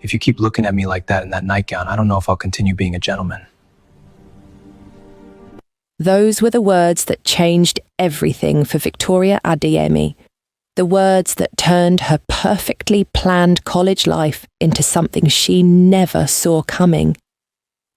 If you keep looking at me like that in that nightgown, I don't know if I'll continue being a gentleman. Those were the words that changed everything for Victoria Adeyemi. The words that turned her perfectly planned college life into something she never saw coming.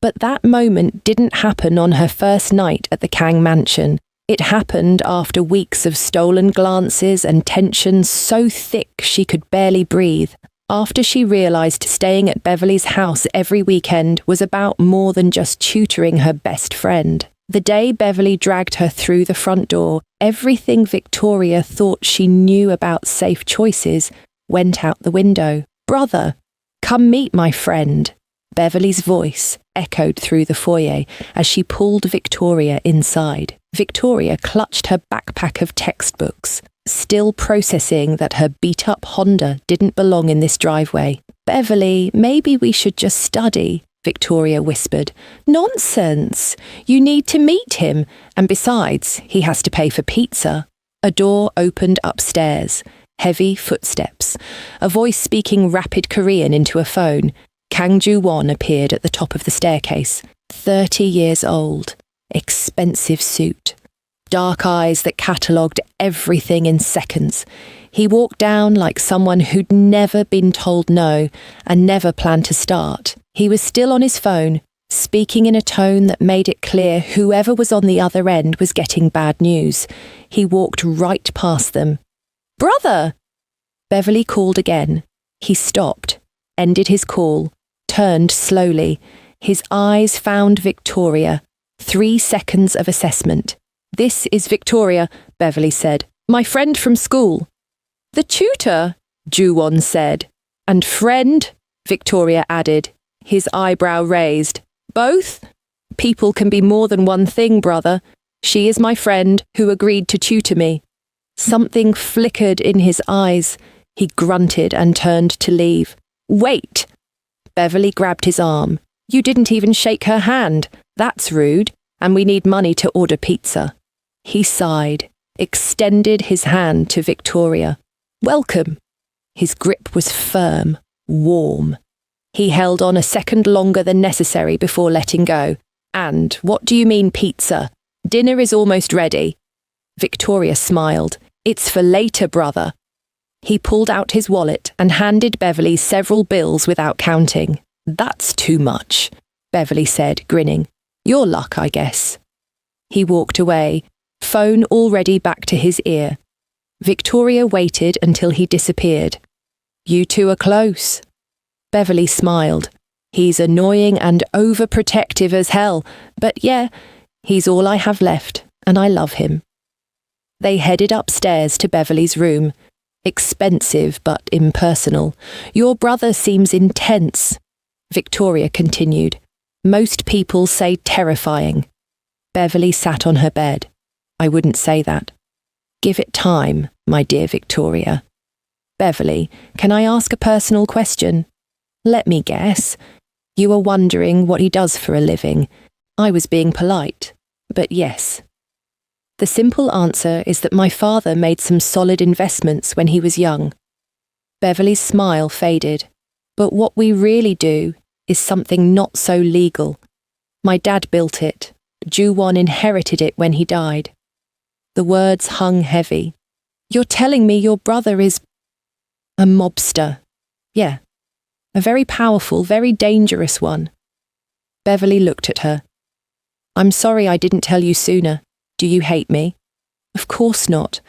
But that moment didn't happen on her first night at the Kang mansion. It happened after weeks of stolen glances and tension so thick she could barely breathe. After she realised staying at Beverly's house every weekend was about more than just tutoring her best friend. The day Beverly dragged her through the front door, everything Victoria thought she knew about safe choices went out the window. "Brother, come meet my friend." Beverly's voice echoed through the foyer as she pulled Victoria inside. Victoria clutched her backpack of textbooks, still processing that her beat-up Honda didn't belong in this driveway. "Beverly, maybe we should just study," Victoria whispered. "Nonsense! You need to meet him, and besides, he has to pay for pizza." A door opened upstairs, heavy footsteps, a voice speaking rapid Korean into a phone. Kang Ju-won appeared at the top of the staircase, 30 years old, expensive suit, dark eyes that catalogued everything in seconds. He walked down like someone who'd never been told no and never planned to start. He was still on his phone, speaking in a tone that made it clear whoever was on the other end was getting bad news. He walked right past them. "Brother!" Beverly called again. He stopped, ended his call, turned slowly. His eyes found Victoria. 3 seconds of assessment. "This is Victoria," Beverly said. "My friend from school." "The tutor," Ju-won said. "And friend," Victoria added, his eyebrow raised. "Both? People can be more than one thing, brother. She is my friend who agreed to tutor me." Something flickered in his eyes. He grunted and turned to leave. "Wait!" Beverly grabbed his arm. "You didn't even shake her hand. That's rude, and we need money to order pizza." He sighed, extended his hand to Victoria. "Welcome." His grip was firm, warm. He held on a second longer than necessary before letting go. "And what do you mean pizza? Dinner is almost ready." Victoria smiled. "It's for later, brother." He pulled out his wallet and handed Beverly several bills without counting. "That's too much," Beverly said, grinning. "Your luck, I guess." He walked away, phone already back to his ear. Victoria waited until he disappeared. "You two are close." Beverly smiled. "He's annoying and overprotective as hell, but yeah, he's all I have left, and I love him." They headed upstairs to Beverly's room. "Expensive but impersonal. Your brother seems intense," Victoria continued. "Most people say terrifying." Beverly sat on her bed. "I wouldn't say that." "Give it time, my dear Victoria." "Beverly, can I ask a personal question?" "Let me guess. You were wondering what he does for a living." I was being polite, but yes. The simple answer is that my father made some solid investments when he was young. Beverly's smile faded. "But what we really do is something not so legal. My dad built it. Ju-won inherited it when he died." The words hung heavy. "You're telling me your brother is a mobster?" "Yeah. A very powerful, very dangerous one." Beverly looked at her. "I'm sorry I didn't tell you sooner. Do you hate me?" "Of course not.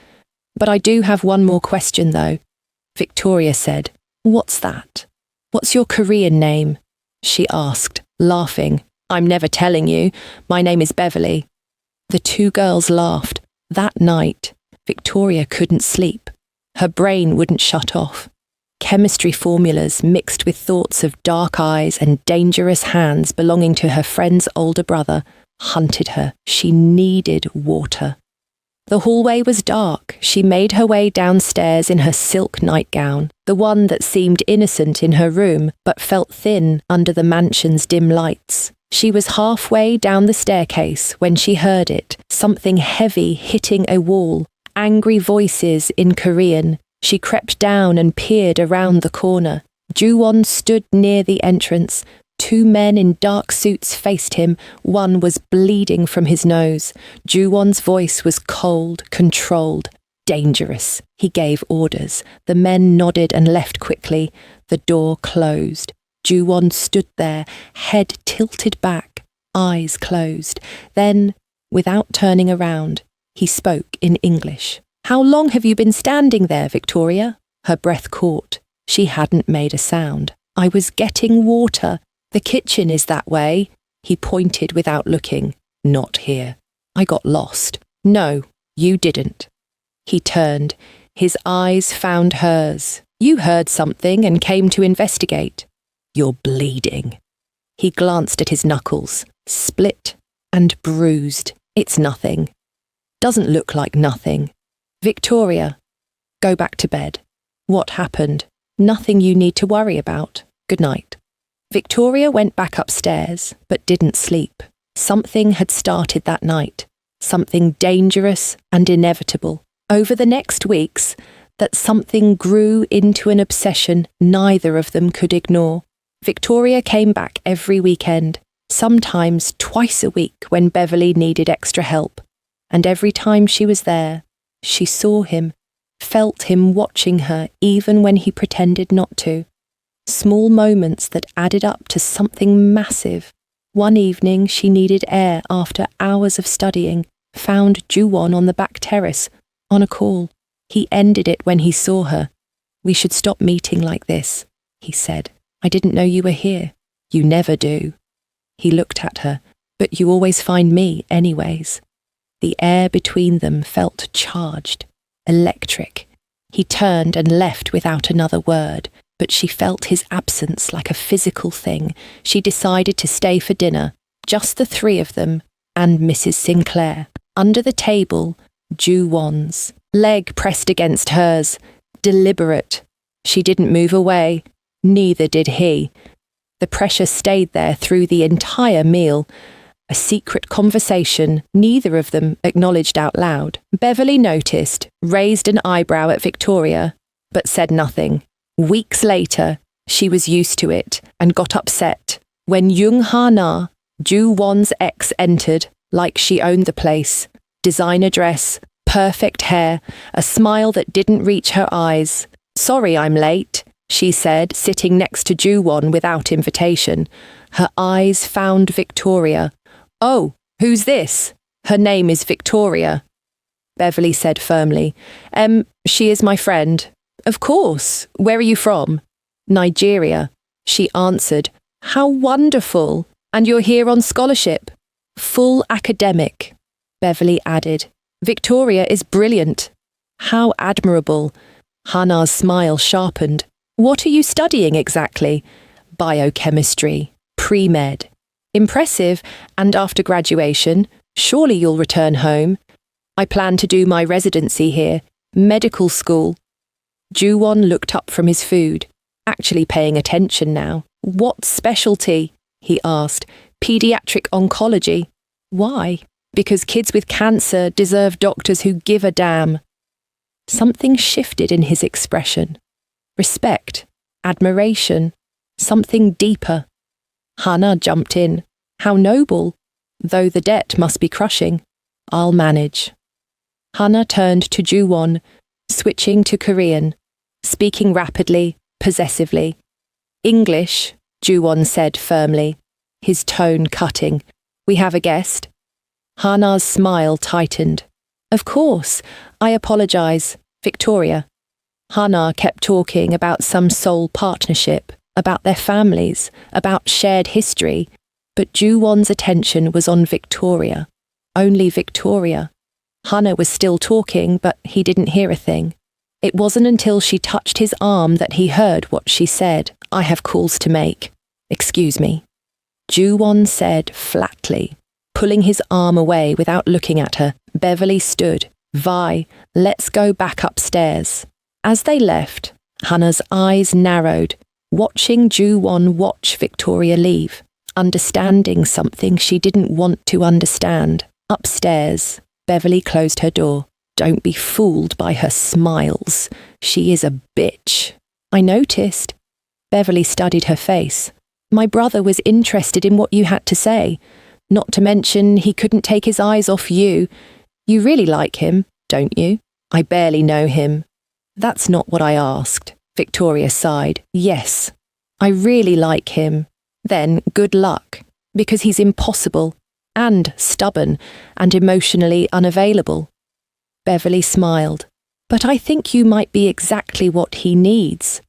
But I do have one more question, though." Victoria said. "What's that?" "What's your Korean name?" she asked, laughing. "I'm never telling you. My name is Beverly." The two girls laughed. That night, Victoria couldn't sleep. Her brain wouldn't shut off. Chemistry formulas mixed with thoughts of dark eyes and dangerous hands belonging to her friend's older brother hunted her. She needed water. The hallway was dark. She made her way downstairs in her silk nightgown, the one that seemed innocent in her room but felt thin under the mansion's dim lights. She was halfway down the staircase when she heard it, something heavy hitting a wall, angry voices in Korean. She crept down and peered around the corner. Ju-won stood near the entrance. 2 men in dark suits faced him. One was bleeding from his nose. Ju-won's voice was cold, controlled, dangerous. He gave orders. The men nodded and left quickly. The door closed. Ju-won stood there, head tilted back, eyes closed. Then, without turning around, he spoke in English. "How long have you been standing there, Victoria?" Her breath caught. She hadn't made a sound. "I was getting water. The kitchen is that way." He pointed without looking. "Not here. I got lost." "No, you didn't." He turned. His eyes found hers. "You heard something and came to investigate. You're bleeding." He glanced at his knuckles, split and bruised. "It's nothing. Doesn't look like nothing." "Victoria, go back to bed." "What happened?" "Nothing you need to worry about. Good night." Victoria went back upstairs, but didn't sleep. Something had started that night. Something dangerous and inevitable. Over the next weeks, that something grew into an obsession neither of them could ignore. Victoria came back every weekend, sometimes twice a week when Beverly needed extra help. And every time she was there, she saw him, felt him watching her even when he pretended not to. Small moments that added up to something massive. One evening she needed air after hours of studying, found Ju-won on the back terrace, on a call. He ended it when he saw her. "We should stop meeting like this," he said. "I didn't know you were here." "You never do." He looked at her. "But you always find me anyways." The air between them felt charged, electric. He turned and left without another word, but she felt his absence like a physical thing. She decided to stay for dinner, just the 3 of them and Mrs. Sinclair. Under the table, Ju-won's leg pressed against hers, deliberate. She didn't move away, neither did he. The pressure stayed there through the entire meal. A secret conversation neither of them acknowledged out loud. Beverly noticed, raised an eyebrow at Victoria, but said nothing. Weeks later, she was used to it and got upset when Hana, Ju-won's ex, entered like she owned the place. Designer dress, perfect hair, a smile that didn't reach her eyes. "Sorry I'm late," she said, sitting next to Ju-won without invitation. Her eyes found Victoria. "Oh, who's this?" "Her name is Victoria," Beverly said firmly. She is my friend." "Of course. Where are you from?" "Nigeria," she answered. "How wonderful. And you're here on scholarship?" "Full academic," Beverly added. "Victoria is brilliant." "How admirable." Hana's smile sharpened. "What are you studying exactly?" "Biochemistry. Pre-med." "Impressive. And after graduation, surely you'll return home." "I plan to do my residency here. Medical school." Ju-won looked up from his food, actually paying attention now. "What specialty?" he asked. "Pediatric oncology." "Why?" "Because kids with cancer deserve doctors who give a damn." Something shifted in his expression. Respect, admiration, something deeper. Hana jumped in. "How noble, though the debt must be crushing." "I'll manage." Hana turned to Ju-won, switching to Korean, speaking rapidly, possessively. "English," Ju-won said firmly, his tone cutting. "We have a guest." Hana's smile tightened. "Of course. I apologize. Victoria." Hana kept talking about some soul partnership, about their families, about shared history, but Ju-won's attention was on Victoria. Only Victoria. Hana was still talking, but he didn't hear a thing. It wasn't until she touched his arm that he heard what she said. "I have calls to make. Excuse me." Ju-won said flatly, pulling his arm away without looking at her. Beverly stood. "Vi, let's go back upstairs." As they left, Hana's eyes narrowed, watching Ju-won watch Victoria leave, understanding something she didn't want to understand. Upstairs, Beverly closed her door. "Don't be fooled by her smiles. She is a bitch." "I noticed." Beverly studied her face. My brother was interested in what you had to say. Not to mention, he couldn't take his eyes off you. You really like him, don't you? I barely know him. That's not what I asked. Victoria sighed. Yes, I really like him. Then good luck, because he's impossible, and stubborn, and emotionally unavailable. Beverly smiled. But I think you might be exactly what he needs.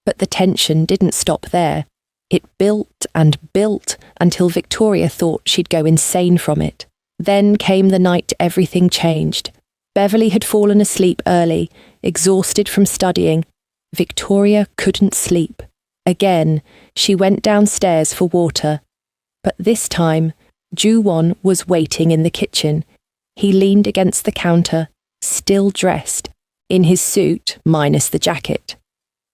But the tension didn't stop there. It built and built until Victoria thought she'd go insane from it. Then came the night everything changed. Beverly had fallen asleep early, exhausted from studying. Victoria couldn't sleep. Again, she went downstairs for water. But this time, Ju-won was waiting in the kitchen. He leaned against the counter, still dressed, in his suit minus the jacket.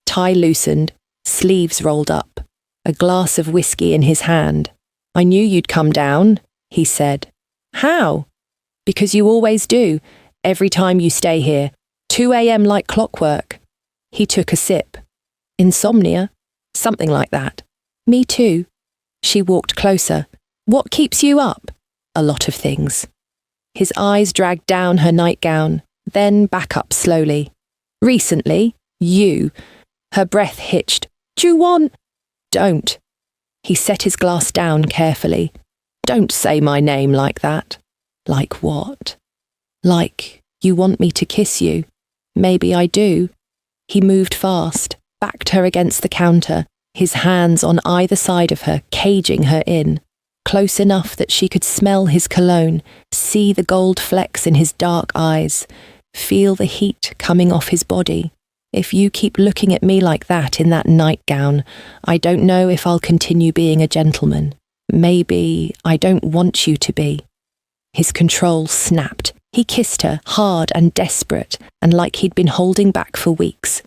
Tie loosened, sleeves rolled up, a glass of whiskey in his hand. I knew you'd come down, he said. How? Because you always do, every time you stay here. 2 a.m. like clockwork. He took a sip. Insomnia? Something like that. Me too. She walked closer. What keeps you up? A lot of things. His eyes dragged down her nightgown, then back up slowly. Recently, you. Her breath hitched. Ju-won! Don't. He set his glass down carefully. Don't say my name like that. Like what? Like you want me to kiss you. Maybe I do. He moved fast, backed her against the counter, his hands on either side of her, caging her in. Close enough that she could smell his cologne, see the gold flecks in his dark eyes, feel the heat coming off his body. If you keep looking at me like that in that nightgown, I don't know if I'll continue being a gentleman. Maybe I don't want you to be. His control snapped. He kissed her, hard and desperate, and like he'd been holding back for weeks.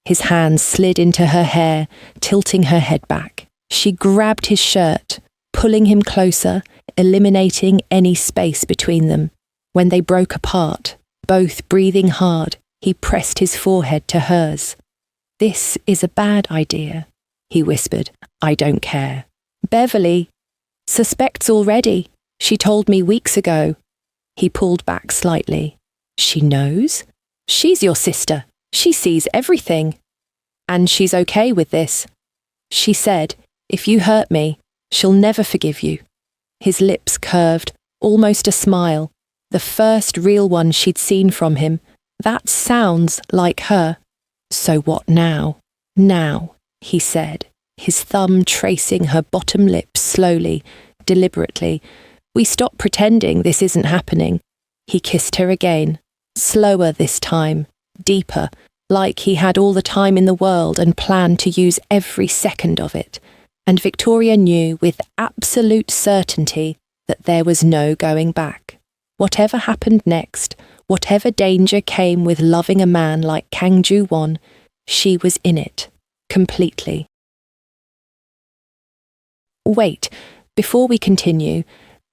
His hands slid into her hair, tilting her head back. She grabbed his shirt, pulling him closer, eliminating any space between them. When they broke apart, both breathing hard, he pressed his forehead to hers. This is a bad idea, he whispered. I don't care. Beverly suspects already. She told me weeks ago. He pulled back slightly. She knows? She's your sister. She sees everything. And she's okay with this. She said, if you hurt me, she'll never forgive you. His lips curved, almost a smile, the first real one she'd seen from him. That sounds like her. So what now? Now, he said, his thumb tracing her bottom lip slowly, deliberately. We stop pretending this isn't happening. He kissed her again, slower this time, deeper, like he had all the time in the world and planned to use every second of it. And Victoria knew with absolute certainty that there was no going back. Whatever happened next, whatever danger came with loving a man like Kang Ju-won, she was in it, completely. Wait, before we continue,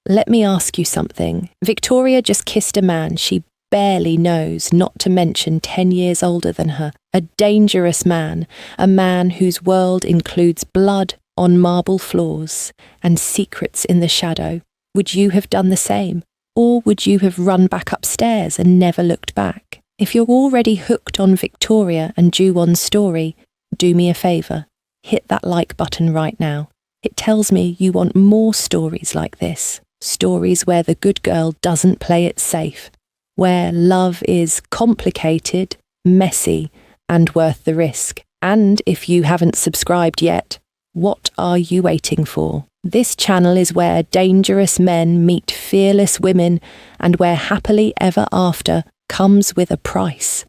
let me ask you something. Victoria just kissed a man she barely knows, not to mention 10 years older than her. A dangerous man, a man whose world includes blood on marble floors and secrets in the shadow. Would you have done the same? Or would you have run back upstairs and never looked back? If you're already hooked on Victoria and Ju-won's story, do me a favour. Hit that like button right now. It tells me you want more stories like this. Stories where the good girl doesn't play it safe. Where love is complicated, messy, and worth the risk. And if you haven't subscribed yet, what are you waiting for? This channel is where dangerous men meet fearless women and where happily ever after comes with a price.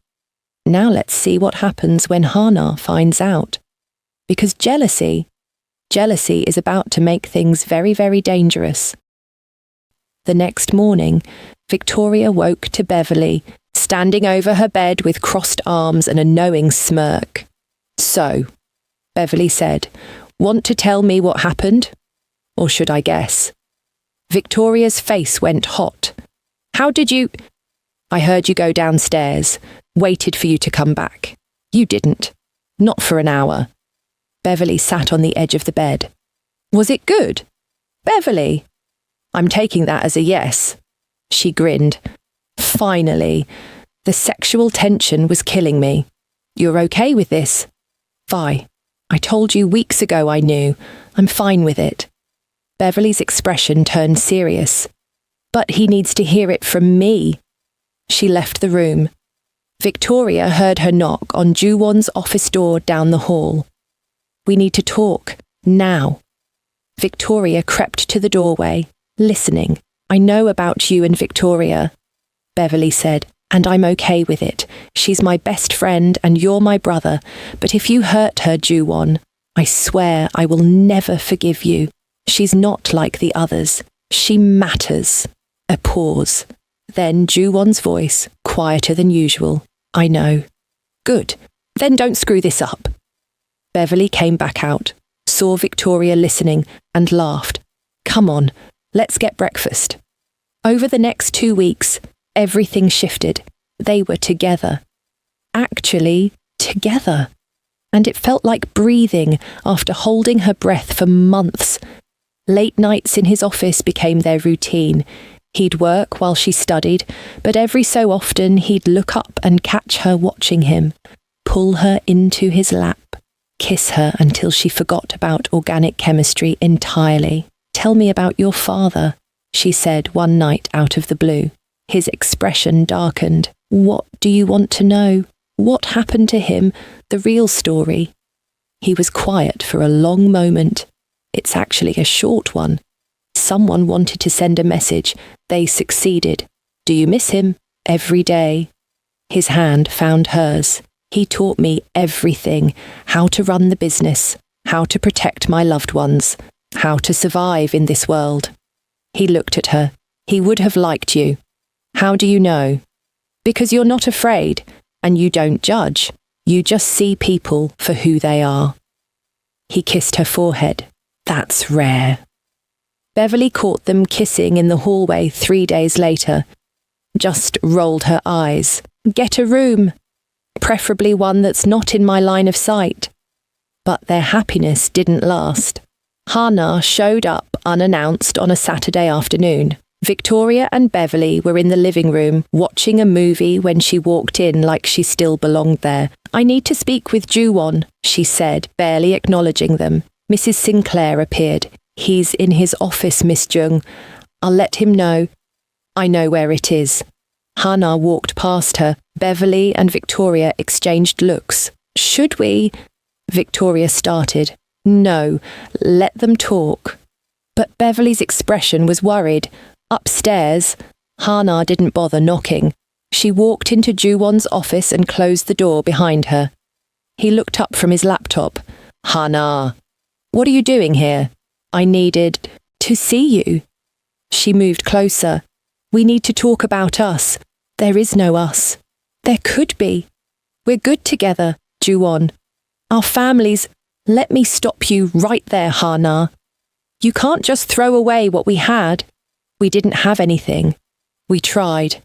Now let's see what happens when Hana finds out. Because jealousy is about to make things very, very dangerous. The next morning, Victoria woke to Beverly, standing over her bed with crossed arms and a knowing smirk. So, Beverly said, want to tell me what happened? Or should I guess? Victoria's face went hot. How did you... I heard you go downstairs, waited for you to come back. You didn't. Not for an hour. Beverly sat on the edge of the bed. Was it good? Beverly? I'm taking that as a yes. She grinned. Finally. The sexual tension was killing me. You're okay with this? Vi, I told you weeks ago I knew. I'm fine with it. Beverly's expression turned serious. But he needs to hear it from me. She left the room. Victoria heard her knock on Ju-won's office door down the hall. We need to talk, now. Victoria crept to the doorway, listening. I know about you and Victoria, Beverly said, and I'm okay with it. She's my best friend and you're my brother, but if you hurt her, Ju-won, I swear I will never forgive you. She's not like the others. She matters. A pause. Then Ju-won's voice, quieter than usual. I know. Good. Then don't screw this up. Beverly came back out, saw Victoria listening, and laughed. Come on, let's get breakfast. Over the next 2 weeks, everything shifted. They were together. Actually, together. And it felt like breathing after holding her breath for months. Late nights in his office became their routine. He'd work while she studied, but every so often he'd look up and catch her watching him, pull her into his lap, kiss her until she forgot about organic chemistry entirely. Tell me about your father, she said one night out of the blue. His expression darkened. What do you want to know? What happened to him? The real story. He was quiet for a long moment. It's actually a short one. Someone wanted to send a message. They succeeded. Do you miss him? Every day. His hand found hers. He taught me everything. How to run the business. How to protect my loved ones. How to survive in this world. He looked at her. He would have liked you. How do you know? Because you're not afraid, and you don't judge. You just see people for who they are. He kissed her forehead. That's rare. Beverly caught them kissing in the hallway 3 days later. Just rolled her eyes. Get a room. Preferably one that's not in my line of sight. But their happiness didn't last. Hana showed up unannounced on a Saturday afternoon. Victoria and Beverly were in the living room watching a movie when she walked in like she still belonged there. I need to speak with Ju-won, she said, barely acknowledging them. Mrs. Sinclair appeared. He's in his office, Miss Jung. I'll let him know. I know where it is. Hana walked past her. Beverly and Victoria exchanged looks. Should we? Victoria started. No, let them talk. But Beverly's expression was worried. Upstairs, Hana didn't bother knocking. She walked into Ju-won's office and closed the door behind her. He looked up from his laptop. Hana, what are you doing here? I needed to see you. She moved closer. We need to talk about us. There is no us. There could be. We're good together, Ju-won. Our families. Let me stop you right there, Hana. You can't just throw away what we had. We didn't have anything. We tried.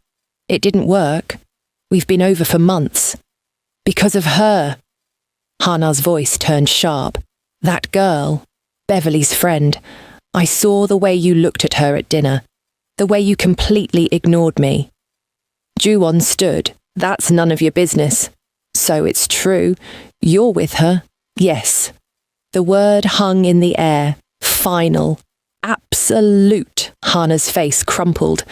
It didn't work. We've been over for months. Because of her. Hana's voice turned sharp. That girl, Beverly's friend. I saw the way you looked at her at dinner. The way you completely ignored me. Ju-won stood. That's none of your business. So it's true. You're with her. Yes. The word hung in the air. Final. Absolute. Hana's face crumpled.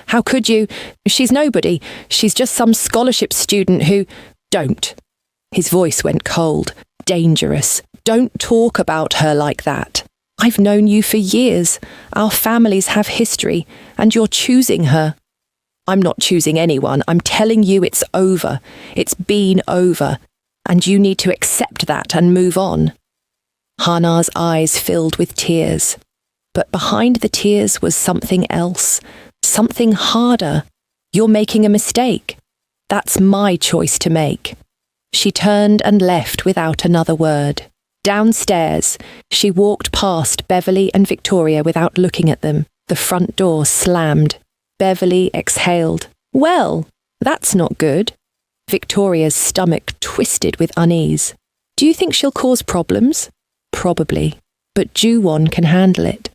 How could you? She's nobody. She's just some scholarship student who... Don't. His voice went cold. Dangerous. Don't talk about her like that. I've known you for years. Our families have history, and you're choosing her. I'm not choosing anyone. I'm telling you it's over. It's been over. And you need to accept that and move on. Hana's eyes filled with tears. But behind the tears was something else. Something harder. You're making a mistake. That's my choice to make. She turned and left without another word. Downstairs, she walked past Beverly and Victoria without looking at them. The front door slammed. Beverly exhaled. Well, that's not good. Victoria's stomach twisted with unease. Do you think she'll cause problems? Probably, but Ju-won can handle it.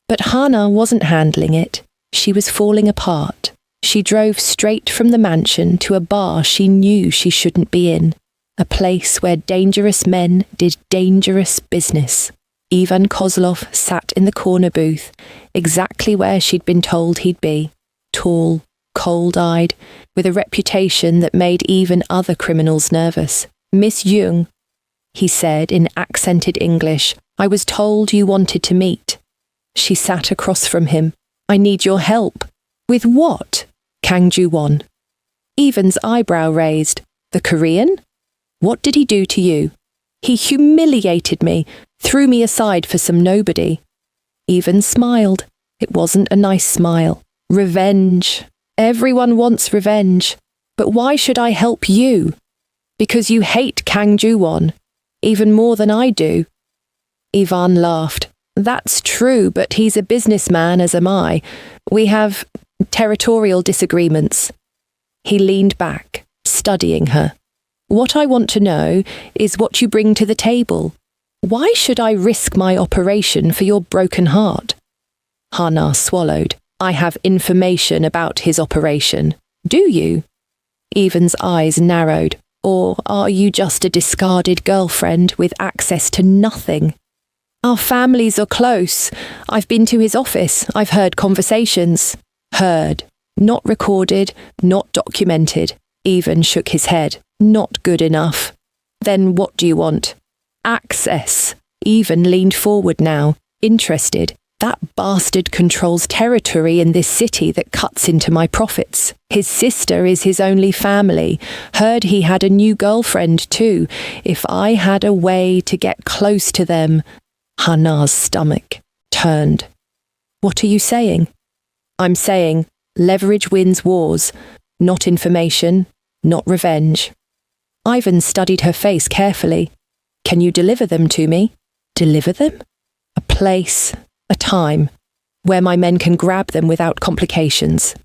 But Hana wasn't handling it. She was falling apart. She drove straight from the mansion to a bar she knew she shouldn't be in, a place where dangerous men did dangerous business. Ivan Kozlov sat in the corner booth, exactly where she'd been told he'd be, tall, cold-eyed, with a reputation that made even other criminals nervous. "Miss Jung," he said in accented English, "I was told you wanted to meet." She sat across from him. "I need your help." "With what?" Kang Ju-won. Ivan's eyebrow raised. "The Korean? What did he do to you?" "He humiliated me, threw me aside for some nobody." Ivan smiled. It wasn't a nice smile. "Revenge. Everyone wants revenge. But why should I help you?" "Because you hate Kang Ju-won, even more than I do." Ivan laughed. "That's true, but he's a businessman, as am I. We have territorial disagreements." He leaned back, studying her. "What I want to know is what you bring to the table. Why should I risk my operation for your broken heart?" Hana swallowed. "I have information about his operation." "Do you?" Ivan's eyes narrowed. "Or are you just a discarded girlfriend with access to nothing?" "Our families are close. I've been to his office. I've heard conversations." "Heard. Not recorded, not documented." Ivan shook his head. "Not good enough." "Then what do you want?" "Access." Ivan leaned forward now, interested. "That bastard controls territory in this city that cuts into my profits. His sister is his only family. Heard he had a new girlfriend too. If I had a way to get close to them..." Hana's stomach turned. "What are you saying?" "I'm saying leverage wins wars, not information, not revenge." Ivan studied her face carefully. "Can you deliver them to me?" "Deliver them?" "A place, a time, where my men can grab them without complications."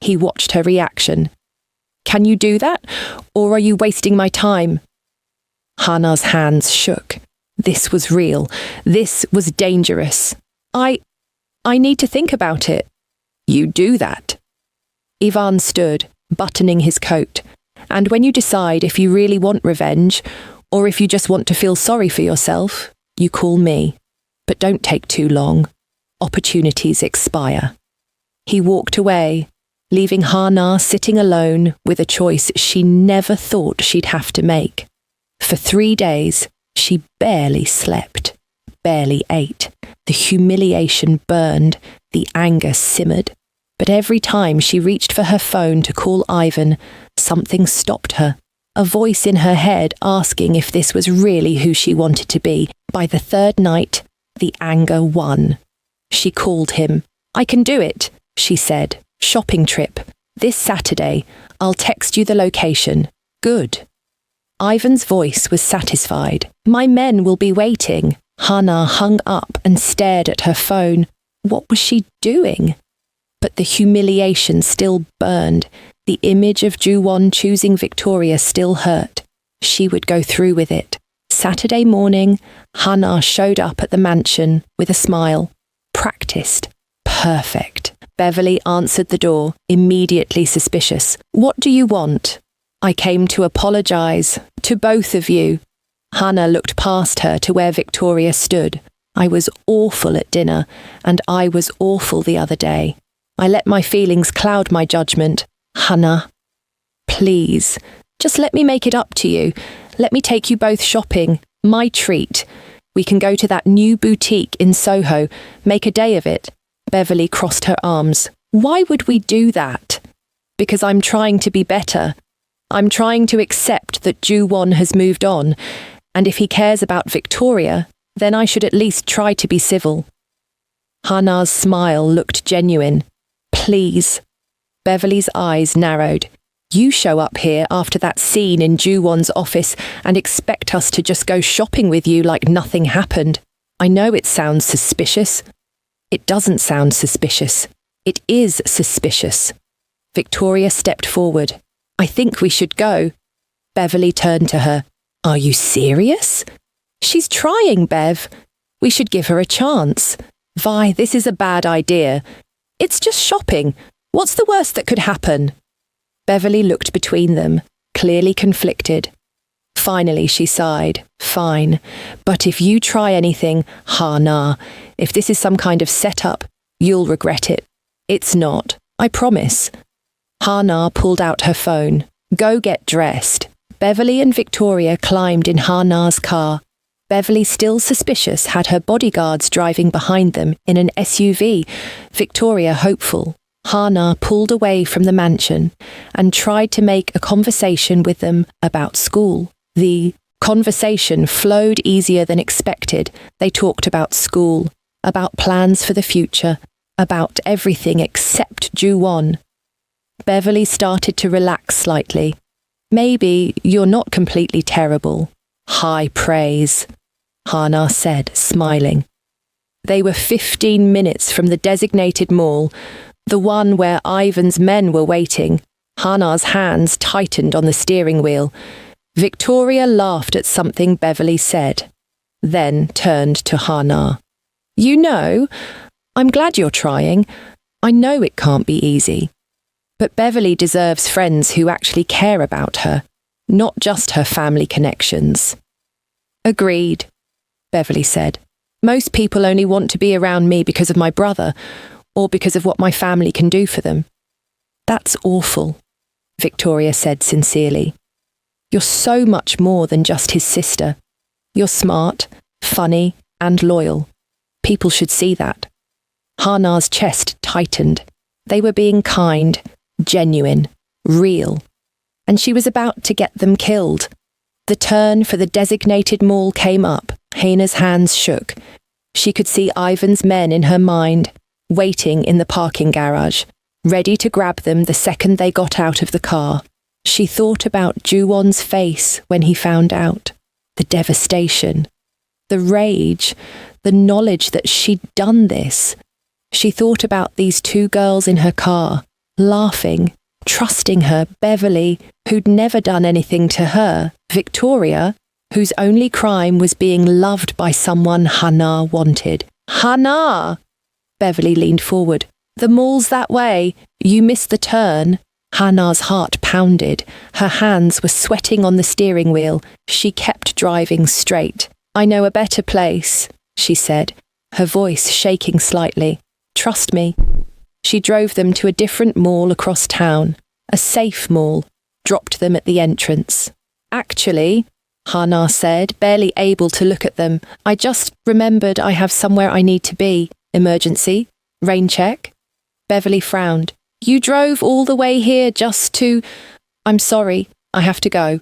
He watched her reaction. "Can you do that? Or are you wasting my time?" Hana's hands shook. This was real. This was dangerous. I need to think about it." "You do that." Ivan stood, buttoning his coat. "And when you decide if you really want revenge, or if you just want to feel sorry for yourself, you call me. But don't take too long. Opportunities expire." He walked away, leaving Hana sitting alone with a choice she never thought she'd have to make. For 3 days, she barely slept, barely ate. The humiliation burned, the anger simmered. But every time she reached for her phone to call Ivan, something stopped her. A voice in her head asking if this was really who she wanted to be. By the third night, the anger won. She called him. "I can do it," she said. "Shopping trip. This Saturday. I'll text you the location." "Good." Ivan's voice was satisfied. "My men will be waiting." Hana hung up and stared at her phone. What was she doing? But the humiliation still burned. The image of Ju-won choosing Victoria still hurt. She would go through with it. Saturday morning, Hana showed up at the mansion with a smile. Practiced. Perfect. Beverly answered the door, immediately suspicious. "What do you want?" "I came to apologize. To both of you." Hana looked past her to where Victoria stood. "I was awful at dinner, and I was awful the other day. I let my feelings cloud my judgment. Hana, please, just let me make it up to you. Let me take you both shopping. My treat. We can go to that new boutique in Soho. Make a day of it." Beverly crossed her arms. "Why would we do that?" "Because I'm trying to be better. I'm trying to accept that Ju-won has moved on, and if he cares about Victoria, then I should at least try to be civil." Hana's smile looked genuine. "Please." Beverly's eyes narrowed. "You show up here after that scene in Ju-won's office and expect us to just go shopping with you like nothing happened. I know it sounds suspicious. It doesn't sound suspicious. It is suspicious." Victoria stepped forward. "I think we should go." Beverly turned to her. "Are you serious?" She's trying, Bev. We should give her a chance. Vi, this is a bad idea. It's just shopping. What's the worst that could happen? Beverly looked between them, clearly conflicted. Finally, she sighed. Fine. But if you try anything, Hana, if this is some kind of setup, you'll regret it. It's not. I promise. Hana pulled out her phone. Go get dressed. Beverly and Victoria climbed in Hana's car. Beverly, still suspicious, had her bodyguards driving behind them in an SUV, Victoria hopeful. Hana pulled away from the mansion and tried to make a conversation with them about school. The conversation flowed easier than expected. They talked about school, about plans for the future, about everything except Ju-won. Beverly started to relax slightly. Maybe you're not completely terrible. High praise, Hana said, smiling. They were 15 minutes from the designated mall, the one where Ivan's men were waiting. Hana's hands tightened on the steering wheel. Victoria laughed at something Beverly said, then turned to Hana. You know, I'm glad you're trying. I know it can't be easy. But Beverly deserves friends who actually care about her, not just her family connections. Agreed, Beverly said. Most people only want to be around me because of my brother, or because of what my family can do for them. That's awful, Victoria said sincerely. You're so much more than just his sister. You're smart, funny, and loyal. People should see that. Hana's chest tightened. They were being kind, genuine, real. And she was about to get them killed. The turn for the designated mall came up. Hana's hands shook. She could see Ivan's men in her mind, waiting in the parking garage, ready to grab them the second they got out of the car. She thought about Ju-won's face when he found out. The devastation, the rage, the knowledge that she'd done this. She thought about these two girls in her car, laughing, trusting her, Beverly, who'd never done anything to her, Victoria, whose only crime was being loved by someone Hana wanted. Hana! Beverly leaned forward. The mall's that way. You missed the turn. Hana's heart pounded. Her hands were sweating on the steering wheel. She kept driving straight. I know a better place, she said, her voice shaking slightly. Trust me. She drove them to a different mall across town, a safe mall, dropped them at the entrance. Actually, Hana said, barely able to look at them, I just remembered I have somewhere I need to be. Emergency? Rain check? Beverly frowned. You drove all the way here just to... I'm sorry, I have to go.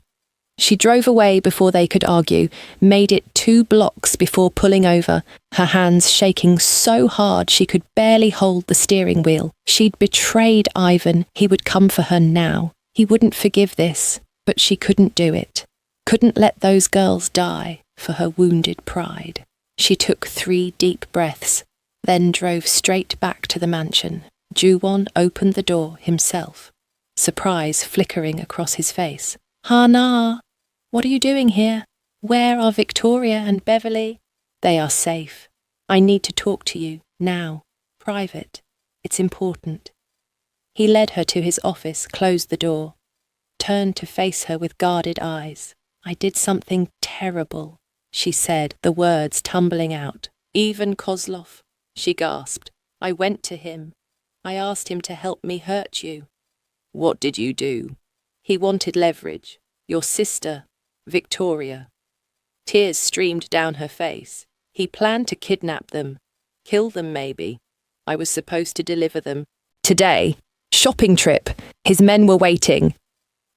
She drove away before they could argue, made it 2 blocks before pulling over, her hands shaking so hard she could barely hold the steering wheel. She'd betrayed Ivan. He would come for her now. He wouldn't forgive this, but she couldn't do it. Couldn't let those girls die for her wounded pride. She took 3 deep breaths, then drove straight back to the mansion. Ju-won opened the door himself, surprise flickering across his face. Hana, what are you doing here? Where are Victoria and Beverly? They are safe. I need to talk to you, now. Private. It's important. He led her to his office, closed the door, turned to face her with guarded eyes. I did something terrible, she said, the words tumbling out. Even Kozlov, she gasped. I went to him. I asked him to help me hurt you. What did you do? He wanted leverage. Your sister, Victoria. Tears streamed down her face. He planned to kidnap them. Kill them, maybe. I was supposed to deliver them. Today. Shopping trip. His men were waiting.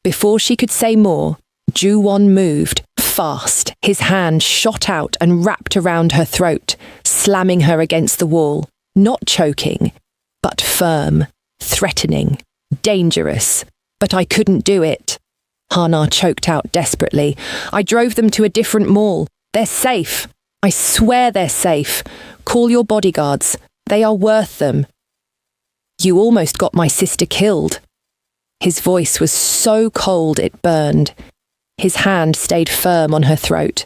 Before she could say more, Ju-won moved, fast. His hand shot out and wrapped around her throat, slamming her against the wall. Not choking, but firm, threatening, dangerous. But I couldn't do it. Hana choked out desperately. I drove them to a different mall. They're safe. I swear they're safe. Call your bodyguards. They are worth them. You almost got my sister killed. His voice was so cold it burned. His hand stayed firm on her throat.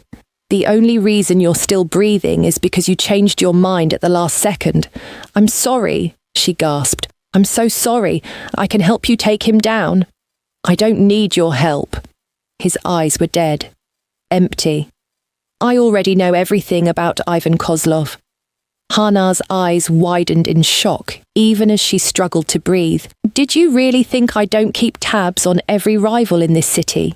The only reason you're still breathing is because you changed your mind at the last second. I'm sorry, she gasped. I'm so sorry. I can help you take him down. I don't need your help. His eyes were dead. Empty. I already know everything about Ivan Kozlov. Hana's eyes widened in shock, even as she struggled to breathe. Did you really think I don't keep tabs on every rival in this city?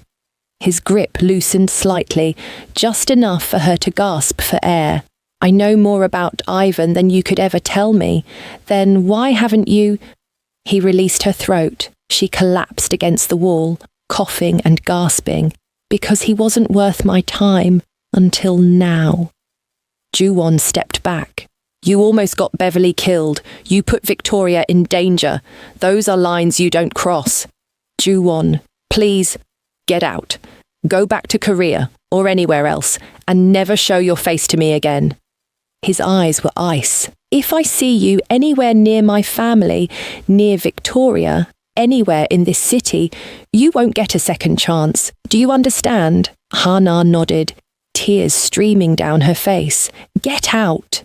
His grip loosened slightly, just enough for her to gasp for air. I know more about Ivan than you could ever tell me. Then why haven't you... He released her throat. She collapsed against the wall, coughing and gasping, because he wasn't worth my time until now. Ju-won stepped back. You almost got Beverly killed. You put Victoria in danger. Those are lines you don't cross. Ju-won, please, get out. Go back to Korea or anywhere else and never show your face to me again. His eyes were ice. If I see you anywhere near my family, near Victoria, anywhere in this city, you won't get a second chance. Do you understand? Hana nodded, tears streaming down her face. Get out.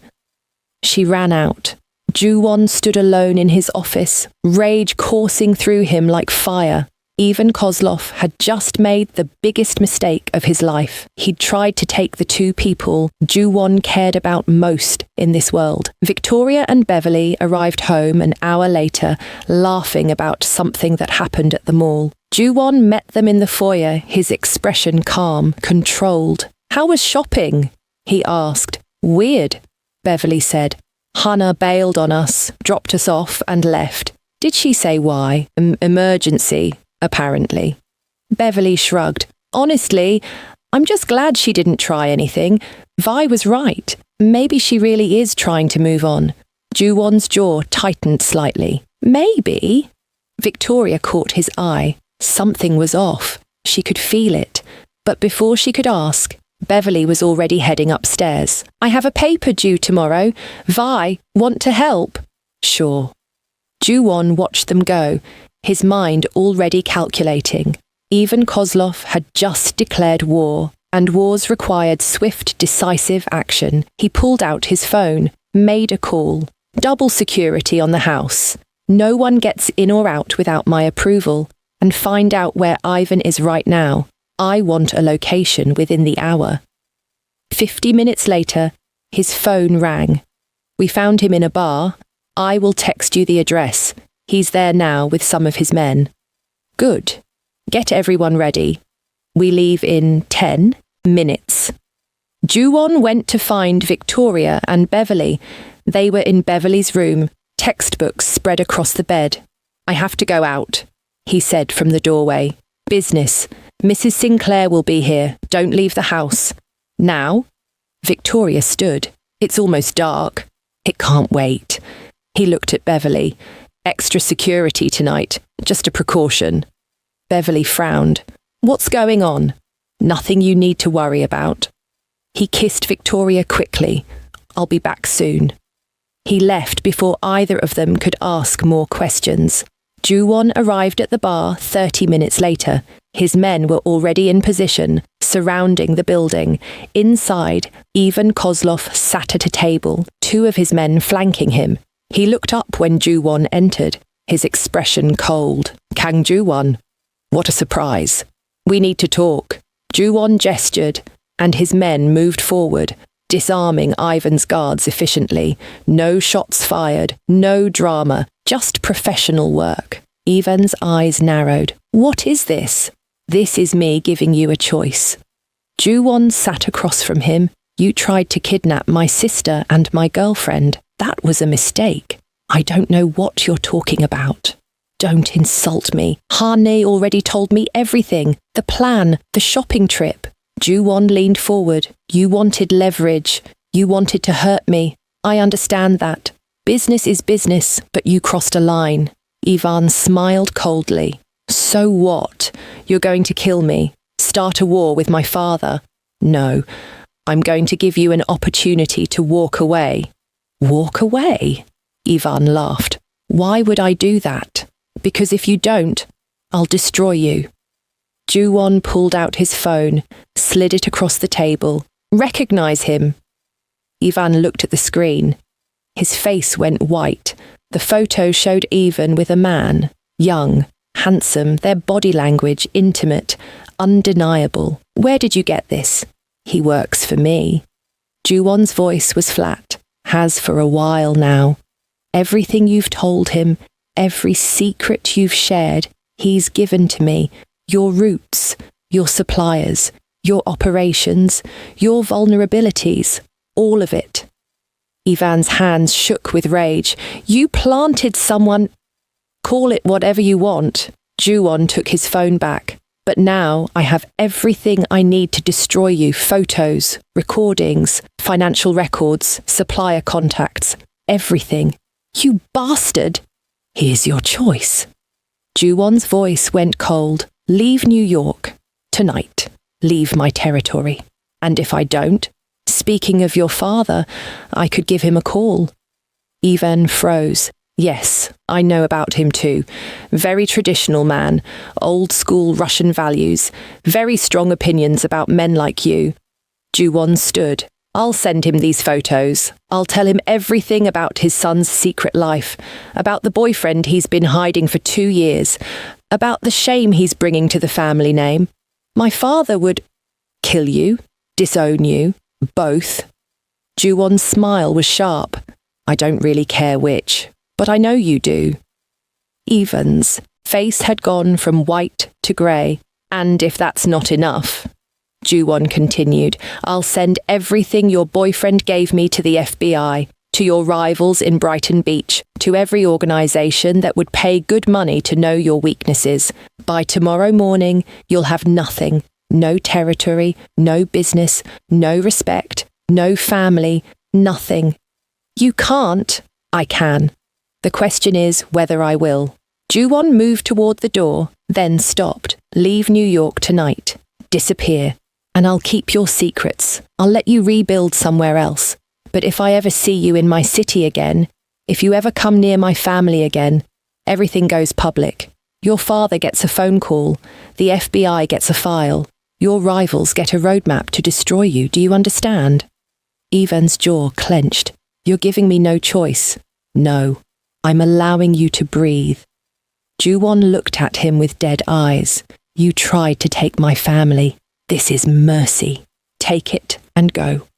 She ran out. Ju-won stood alone in his office, rage coursing through him like fire. Ivan Kozlov had just made the biggest mistake of his life. He'd tried to take the two people Ju-won cared about most in this world. Victoria and Beverly arrived home an hour later, laughing about something that happened at the mall. Ju-won met them in the foyer, his expression calm, controlled. How was shopping? He asked. Weird, Beverly said. Hana bailed on us, dropped us off and left. Did she say why? Emergency, apparently. Beverly shrugged. Honestly, I'm just glad she didn't try anything. Vi was right. Maybe she really is trying to move on. Ju-won's jaw tightened slightly. Maybe. Victoria caught his eye. Something was off. She could feel it. But before she could ask, Beverly was already heading upstairs. I have a paper due tomorrow. Vi, want to help? Sure. Ju-won watched them go, his mind already calculating. Ivan Kozlov had just declared war, and wars required swift, decisive action. He pulled out his phone, made a call. Double security on the house. No one gets in or out without my approval. And find out where Ivan is right now. I want a location within the hour. 50 minutes later, his phone rang. We found him in a bar. I will text you the address. He's there now with some of his men. Good. Get everyone ready. We leave in 10 minutes. Ju-won went to find Victoria and Beverly. They were in Beverly's room, textbooks spread across the bed. I have to go out, he said from the doorway. Business. Mrs. Sinclair will be here. Don't leave the house. Now? Victoria stood. It's almost dark. It can't wait. He looked at Beverly. Extra security tonight. Just a precaution. Beverly frowned. What's going on? Nothing you need to worry about. He kissed Victoria quickly. I'll be back soon. He left before either of them could ask more questions. Ju-won arrived at the bar 30 minutes later. His men were already in position, surrounding the building. Inside, Ivan Kozlov sat at a table, two of his men flanking him. He looked up when Ju-won entered, his expression cold. Kang Ju-won. What a surprise. We need to talk. Ju-won gestured, and his men moved forward, disarming Ivan's guards efficiently. No shots fired, no drama, just professional work. Ivan's eyes narrowed. What is this? This is me giving you a choice. Ju-won sat across from him. You tried to kidnap my sister and my girlfriend. That was a mistake. I don't know what you're talking about. Don't insult me. Hana already told me everything. The plan, the shopping trip. Ju-won leaned forward. You wanted leverage. You wanted to hurt me. I understand that. Business is business, but you crossed a line. Ivan smiled coldly. So what? You're going to kill me? Start a war with my father? No. I'm going to give you an opportunity to walk away. Walk away? Ivan laughed. Why would I do that? Because if you don't, I'll destroy you. Ju-won pulled out his phone, slid it across the table. Recognize him. Ivan looked at the screen. His face went white. The photo showed Ivan with a man, young, handsome, their body language intimate, undeniable. Where did you get this? He works for me. Juwon's voice was flat, has for a while now. Everything you've told him, every secret you've shared, he's given to me. Your routes, your suppliers, your operations, your vulnerabilities, all of it. Ivan's hands shook with rage. You planted someone. Call it whatever you want. Juwon took his phone back. But now I have everything I need to destroy you. Photos, recordings, financial records, supplier contacts, everything. You bastard! Here's your choice. Juwon's voice went cold. Leave New York. Tonight. Leave my territory. And if I don't, speaking of your father, I could give him a call. Ivan froze. Yes, I know about him too. Very traditional man, old school Russian values, very strong opinions about men like you. Juwon stood. I'll send him these photos. I'll tell him everything about his son's secret life, about the boyfriend he's been hiding for 2 years, about the shame he's bringing to the family name. My father would kill you, disown you, both. Juwon's smile was sharp. I don't really care which. But I know you do. Ivan's face had gone from white to grey, and if that's not enough, Juwon continued, I'll send everything your boyfriend gave me to the FBI, to your rivals in Brighton Beach, to every organisation that would pay good money to know your weaknesses. By tomorrow morning, you'll have nothing. No territory, no business, no respect, no family, nothing. You can't. I can. The question is whether I will. Juwon moved toward the door, then stopped. Leave New York tonight. Disappear. And I'll keep your secrets. I'll let you rebuild somewhere else. But if I ever see you in my city again, if you ever come near my family again, everything goes public. Your father gets a phone call. The FBI gets a file. Your rivals get a roadmap to destroy you. Do you understand? Ivan's jaw clenched. You're giving me no choice. No. I'm allowing you to breathe. Juwon looked at him with dead eyes. You tried to take my family. This is mercy. Take it and go.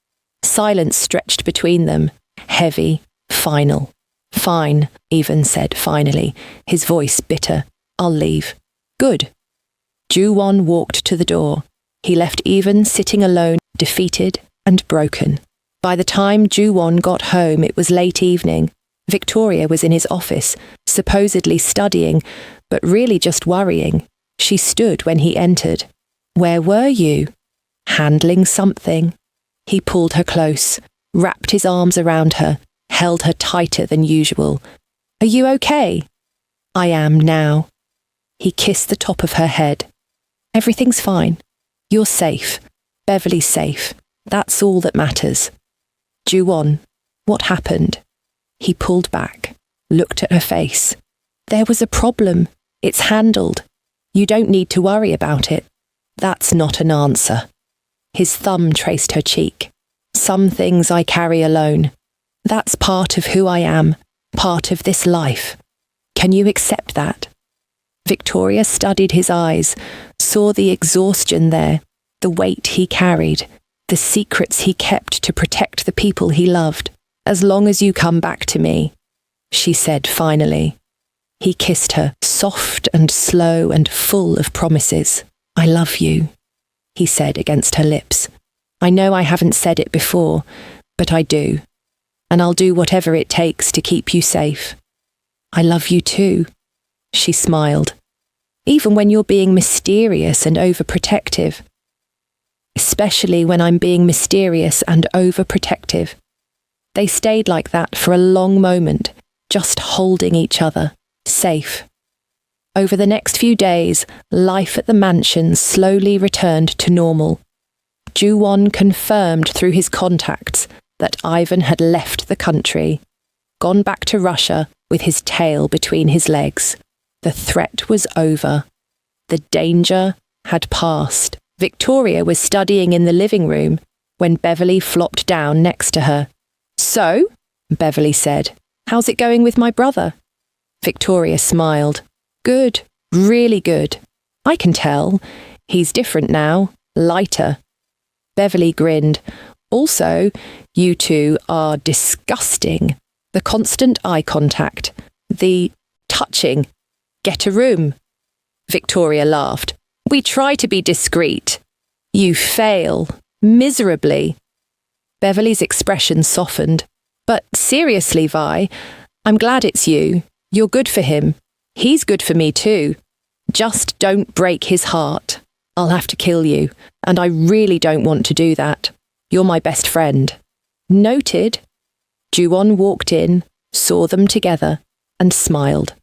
Silence stretched between them. Heavy, final. Fine, Ivan said finally, his voice bitter. I'll leave. Good. Juwon walked to the door. He left Ivan sitting alone, defeated and broken. By the time Juwon got home, it was late evening. Victoria was in his office, supposedly studying, but really just worrying. She stood when he entered. Where were you? Handling something. He pulled her close, wrapped his arms around her, held her tighter than usual. Are you okay? I am now. He kissed the top of her head. Everything's fine. You're safe. Beverly's safe. That's all that matters. Juwon, what happened? He pulled back, looked at her face. There was a problem. It's handled. You don't need to worry about it. That's not an answer. His thumb traced her cheek. Some things I carry alone. That's part of who I am, part of this life. Can you accept that? Victoria studied his eyes, saw the exhaustion there, the weight he carried, the secrets he kept to protect the people he loved. As long as you come back to me, she said finally. He kissed her, soft and slow and full of promises. I love you, he said against her lips. I know I haven't said it before, but I do. And I'll do whatever it takes to keep you safe. I love you too, she smiled. Even when you're being mysterious and overprotective. Especially when I'm being mysterious and overprotective. They stayed like that for a long moment, just holding each other, safe. Over the next few days, life at the mansion slowly returned to normal. Juwon confirmed through his contacts that Ivan had left the country, gone back to Russia with his tail between his legs. The threat was over. The danger had passed. Victoria was studying in the living room. when Beverly flopped down next to her. "So," Beverly said, "how's it going with my brother?" Victoria smiled. "Good, really good. I can tell. He's different now, lighter." Beverly grinned. "Also, you two are disgusting. The constant eye contact, the touching. Get a room." Victoria laughed. "We try to be discreet. You fail, miserably." Beverly's expression softened. "But seriously, Vi, I'm glad it's you. You're good for him. He's good for me too. Just don't break his heart. I'll have to kill you, and I really don't want to do that. You're my best friend." "Noted." Ju-won walked in, saw them together, and smiled.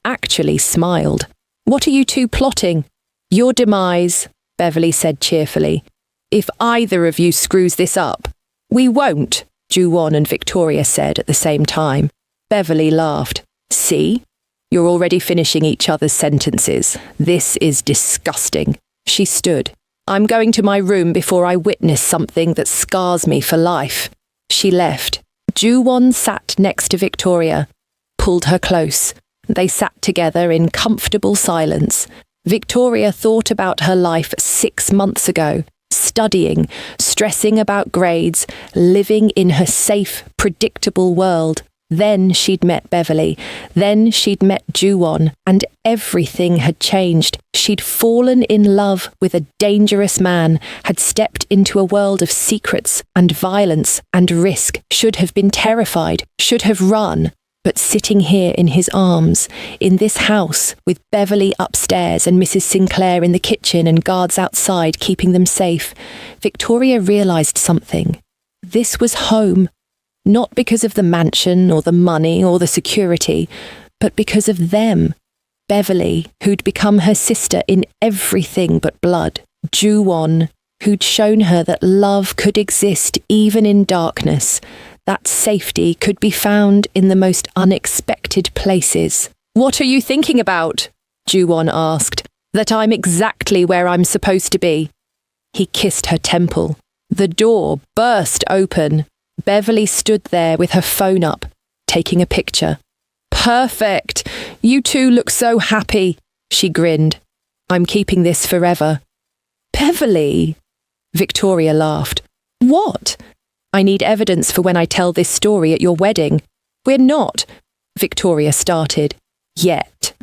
Actually smiled. "What are you two plotting?" "Your demise," Beverly said cheerfully. "If either of you screws this up." "We won't," Ju-won and Victoria said at the same time. Beverly laughed. "See? You're already finishing each other's sentences. This is disgusting." She stood. "I'm going to my room before I witness something that scars me for life." She left. Ju-won sat next to Victoria, pulled her close. They sat together in comfortable silence. Victoria thought about her life 6 months ago, studying, stressing about grades, living in her safe, predictable world. Then she'd met Beverly. Then she'd met Ju-won, and everything had changed. She'd fallen in love with a dangerous man, had stepped into a world of secrets and violence and risk, should have been terrified, should have run. But sitting here in his arms, in this house, with Beverly upstairs and Mrs. Sinclair in the kitchen and guards outside keeping them safe, Victoria realised something. This was home. Not because of the mansion or the money or the security, but because of them. Beverly, who'd become her sister in everything but blood. Ju-won, who'd shown her that love could exist even in darkness, that safety could be found in the most unexpected places. "What are you thinking about?" Ju-won asked. "That I'm exactly where I'm supposed to be." He kissed her temple. The door burst open. Beverly stood there with her phone up, taking a picture. "Perfect! You two look so happy," she grinned. "I'm keeping this forever." "Beverly!" Victoria laughed. "What?" "I need evidence for when I tell this story at your wedding." "We're not," Victoria started. "Yet,"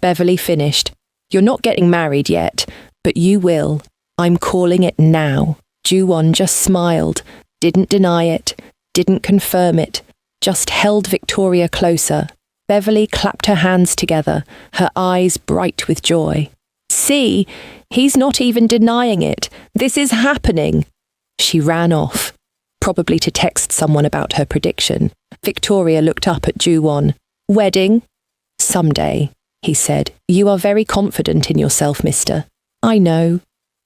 Beverly finished. "You're not getting married yet, but you will. I'm calling it now." Ju-won just smiled. Didn't deny it, didn't confirm it, just held Victoria closer. Beverly clapped her hands together, her eyes bright with joy. "See, he's not even denying it. This is happening." She ran off, probably to text someone about her prediction. Victoria looked up at Ju-won. "Wedding?" "Someday," he said. "You are very confident in yourself, mister." "I know."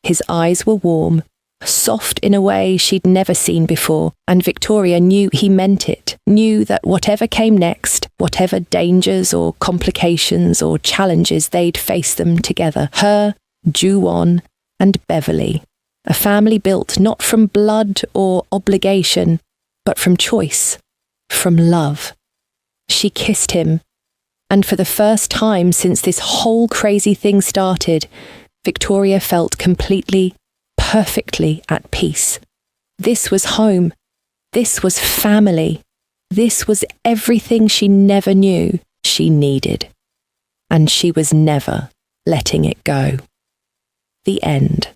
His eyes were warm, soft in a way she'd never seen before, and Victoria knew he meant it, knew that whatever came next, whatever dangers or complications or challenges, they'd face them together. Her, Ju-won, and Beverly. A family built not from blood or obligation, but from choice, from love. She kissed him, and for the first time since this whole crazy thing started, Victoria felt completely, perfectly at peace. This was home. This was family. This was everything she never knew she needed. And she was never letting it go. The end.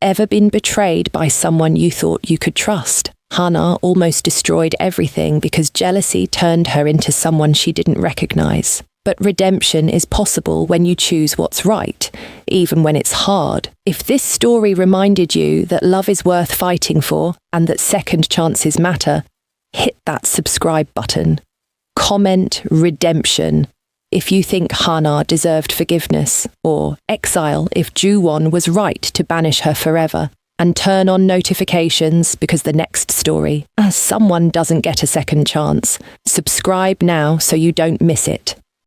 Ever been betrayed by someone you thought you could trust? Hana almost destroyed everything because jealousy turned her into someone she didn't recognize. But redemption is possible when you choose what's right, even when it's hard. If this story reminded you that love is worth fighting for and that second chances matter, hit that subscribe button. Comment redemption if you think Hana deserved forgiveness, or exile if Ju-won was right to banish her forever, and turn on notifications because the next story, someone doesn't get a second chance. Subscribe now so you don't miss it.